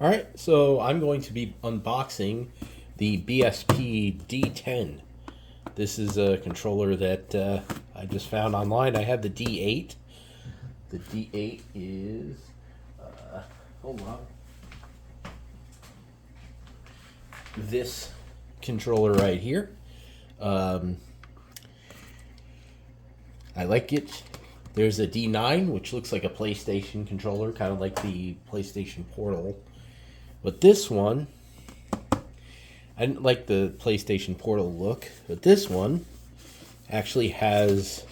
Alright, so I'm going to be unboxing the BSP D10. This is a controller that I just found online. I have the D8. The D8 is, hold on, this controller right here. I like it. There's a D9, which looks like a PlayStation controller, kind of like the PlayStation Portal. But this one, I didn't like the PlayStation Portal look, but this one actually has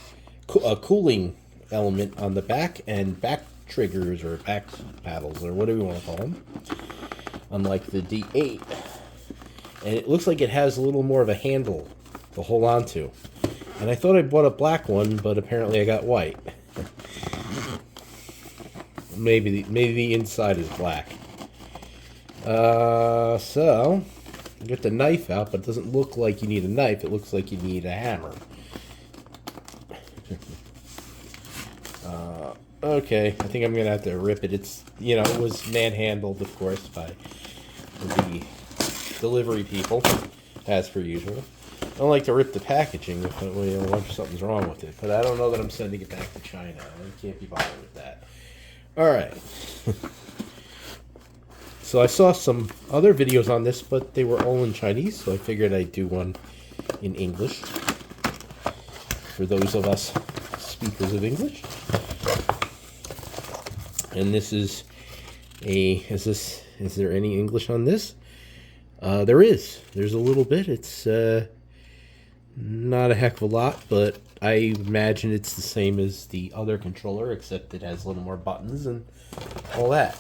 a cooling element on the back and back triggers or back paddles or whatever you want to call them, unlike the D8. And it looks like it has a little more of a handle to hold on to. And I thought I bought a black one, but apparently I got white. Maybe the inside is black. So get the knife out, but it doesn't look like you need a knife. It looks like you need a hammer. Okay, I think I'm gonna have to rip it. It's, it was manhandled, of course, by the delivery people, as per usual. I don't like to rip the packaging if something's wrong with it, but I don't know that I'm sending it back to China. I can't be bothered with that. All right. So I saw some other videos on this, but they were all in Chinese, so I figured I'd do one in English for those of us speakers of English. And this is is there any English on this? There is. There's a little bit. It's not a heck of a lot, but I imagine it's the same as the other controller, except it has a little more buttons and all that.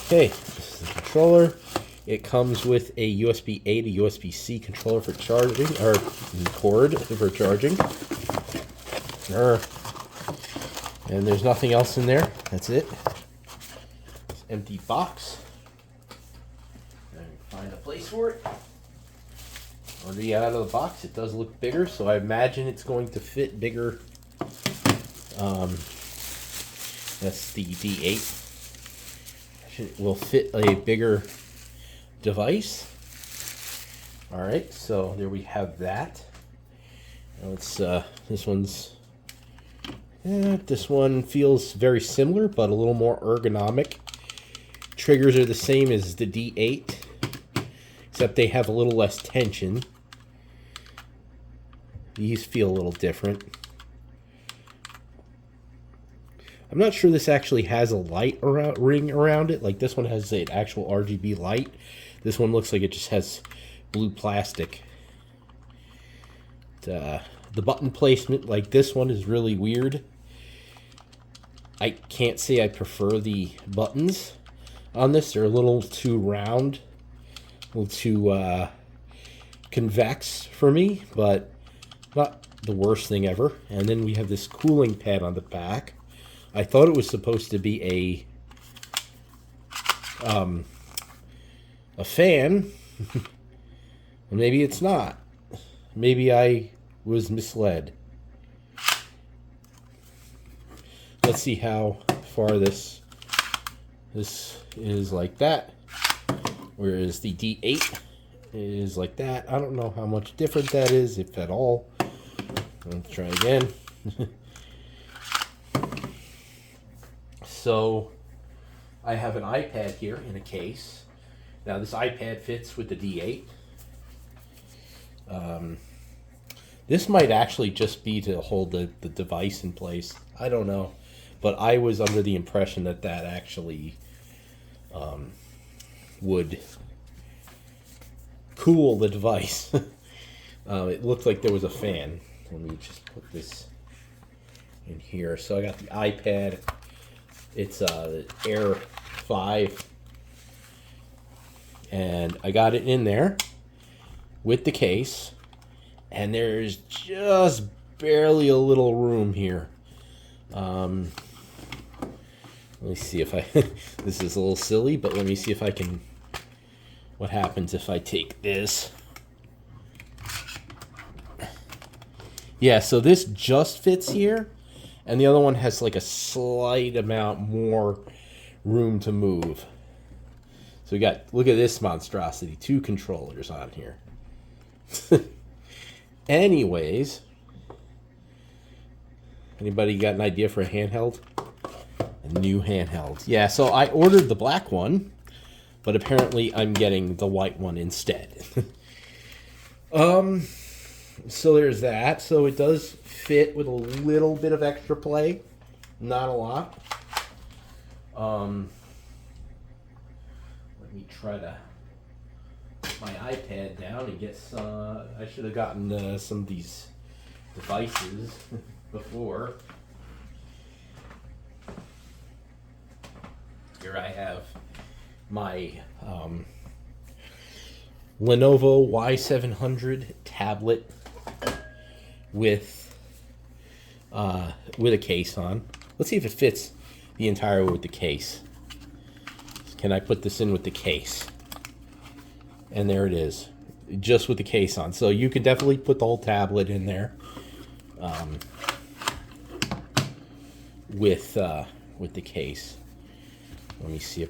Okay, this is the controller. It comes with a USB-A to USB-C controller for charging, or cord for charging. And there's nothing else in there. That's it. It's an empty box. Find a place for it. Already out of the box, it does look bigger, so I imagine it's going to fit bigger. That's the D8. It will fit a bigger device. All right, so there we have that. Now let's. This one feels very similar, but a little more ergonomic. Triggers are the same as the D8, except they have a little less tension. These feel a little different. I'm not sure this actually has a light ring around it. Like this one has an actual RGB light. This one looks like it just has blue plastic. The button placement, like this one, is really weird. I can't say I prefer the buttons on this. They're a little too round, a little too convex for me, but not the worst thing ever. And then we have this cooling pad on the back. I thought it was supposed to be a fan. Maybe it's not. Maybe I was misled. Let's see how far this is like that, whereas the D8 is like that. I don't know how much different that is, if at all. Let's try again. So I have an iPad here in a case. Now this iPad fits with the D8. This might actually just be to hold the device in place. I don't know. But I was under the impression that actually would cool the device. It looked like there was a fan. Let me just put this in here. So I got the iPad. It's the Air 5. And I got it in there with the case. And there's just barely a little room here. Let me see if I... This is a little silly, but let me see if I can... What happens if I take this? Yeah, so this just fits here. And the other one has like a slight amount more room to move. So we got, look at this monstrosity, 2 controllers on here. Anyways, anybody got an idea for a handheld? A new handheld. Yeah, so I ordered the black one, but apparently I'm getting the white one instead. So there's that. So it does fit with a little bit of extra play, not a lot. Let me try to put my iPad down and get some. I should have gotten some of these devices before. Here I have my Lenovo Y700 tablet with a case on. Let's see if it fits the entire way with the case. Can I put this in with the case? And there it is, just with the case on. So you could definitely put the whole tablet in there with the case. Let me see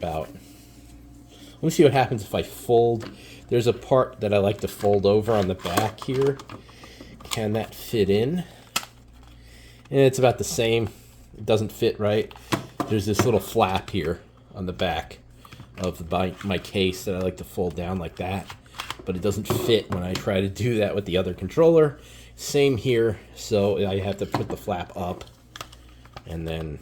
what happens if I fold. There's a part that I like to fold over on the back here. Can that fit in? And it's about the same. It doesn't fit right. There's this little flap here on the back of my case that I like to fold down like that. But it doesn't fit when I try to do that with the other controller. Same here. So I have to put the flap up and then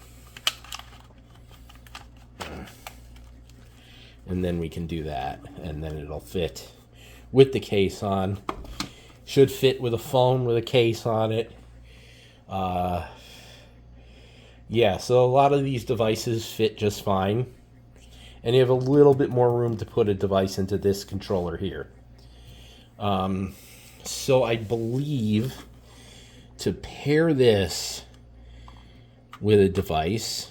we can do that, and then it'll fit with the case on. Should fit with a phone with a case on it. Yeah, so a lot of these devices fit just fine, and you have a little bit more room to put a device into this controller here. So I believe to pair this with a device,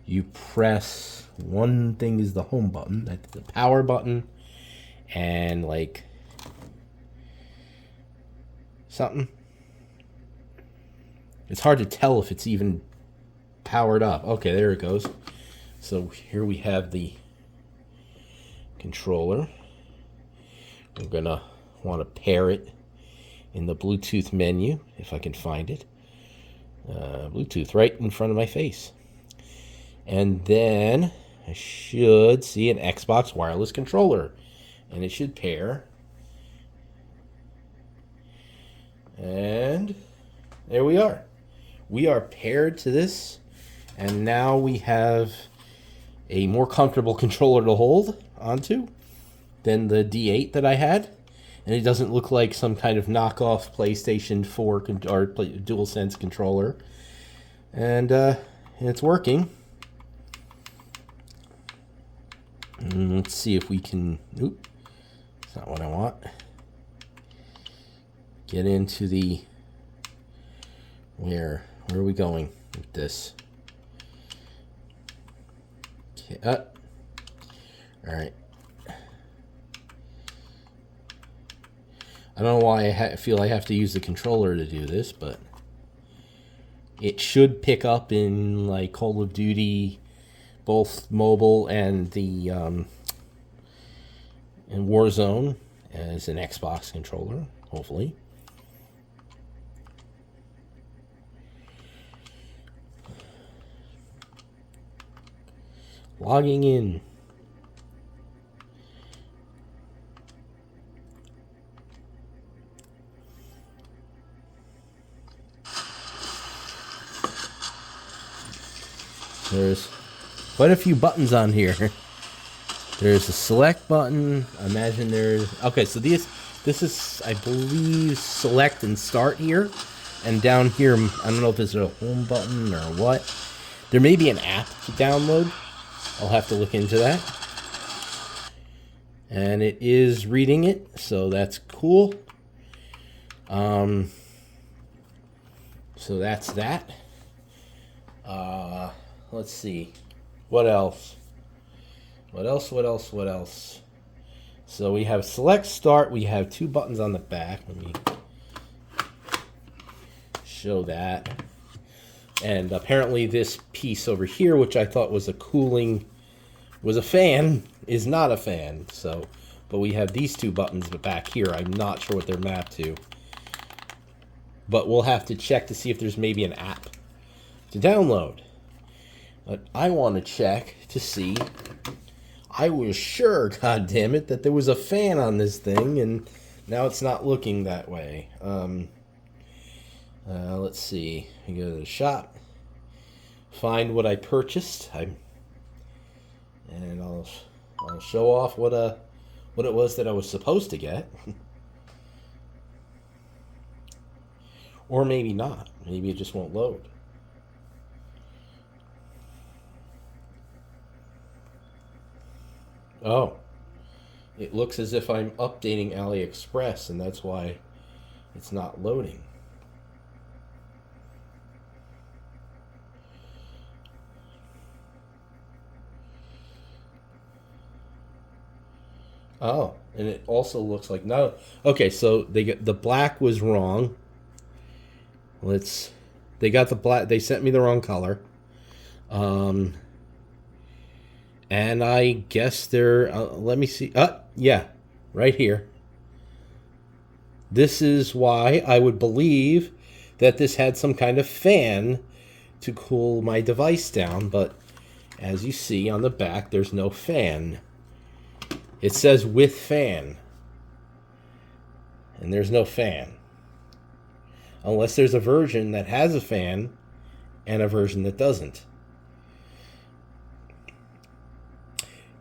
you press, one thing is the home button, that's the power button, and like something. It's hard to tell if it's even powered up. Okay, there it goes. So here we have the controller. We're gonna want to pair it in the Bluetooth menu, if I can find it. Bluetooth right in front of my face. And then I should see an Xbox wireless controller, and it should pair. And there we are. We are paired to this, and now we have a more comfortable controller to hold onto than the D8 that I had. And it doesn't look like some kind of knockoff PlayStation 4 or DualSense controller. And it's working. Let's see if we can, oop, that's not what I want. Get into the, where are we going with this? Okay, up. All right. I don't know why I feel I have to use the controller to do this, but it should pick up in like Call of Duty, both mobile and the in Warzone as an Xbox controller, hopefully. Logging in. There's quite a few buttons on here. There's a select button. I imagine there's, okay, so this is, I believe, select and start here. And down here, I don't know if there's a home button or what. There may be an app to download. I'll have to look into that. And it is reading it, so that's cool. So that's that. Let's see. What else? What else? So we have select, start. We have 2 buttons on the back. Let me show that. And apparently this piece over here, which I thought was a cooling was a fan is not a fan. So, but we have these two buttons back here. I'm not sure what they're mapped to. But we'll have to check to see if there's maybe an app to download. But I want to check to see. I was sure, god damn it, that there was a fan on this thing, and now it's not looking that way. Let's see. I go to the shop, find what I purchased, and I'll show off what it was that I was supposed to get. Or maybe not. Maybe it just won't load. Oh. It looks as if I'm updating AliExpress, and that's why it's not loading. Oh, and it also looks like no. Okay, so the black was wrong. They got the black. They sent me the wrong color. And I guess they're. Let me see. Yeah, right here. This is why I would believe that this had some kind of fan to cool my device down, but as you see on the back, there's no fan. It says with fan, and there's no fan. Unless there's a version that has a fan and a version that doesn't.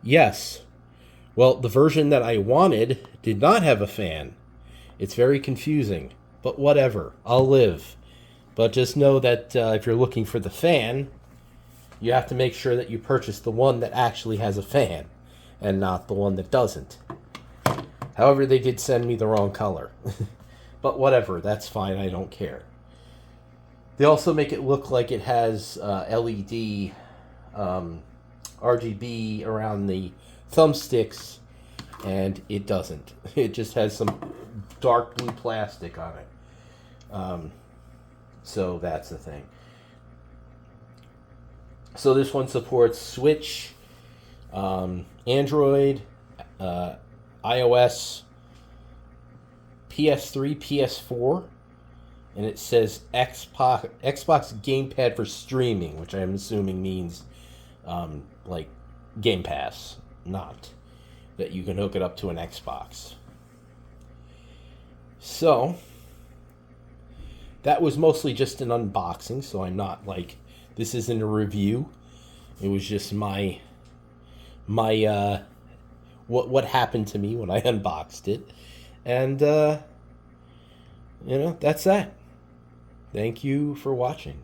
Yes. Well, the version that I wanted did not have a fan. It's very confusing, but whatever. I'll live. But just know that if you're looking for the fan, you have to make sure that you purchase the one that actually has a fan and not the one that doesn't. However, they did send me the wrong color. But whatever, that's fine, I don't care. They also make it look like it has LED RGB around the thumbsticks, and it doesn't. It just has some dark blue plastic on it. So that's the thing. So this one supports Switch, Android, iOS, PS3, PS4, and it says Xbox Gamepad for streaming, which I'm assuming means like Game Pass, not that you can hook it up to an Xbox. So that was mostly just an unboxing, so I'm not like, this isn't a review. It was just my what happened to me when I unboxed it. And that's that. Thank you for watching.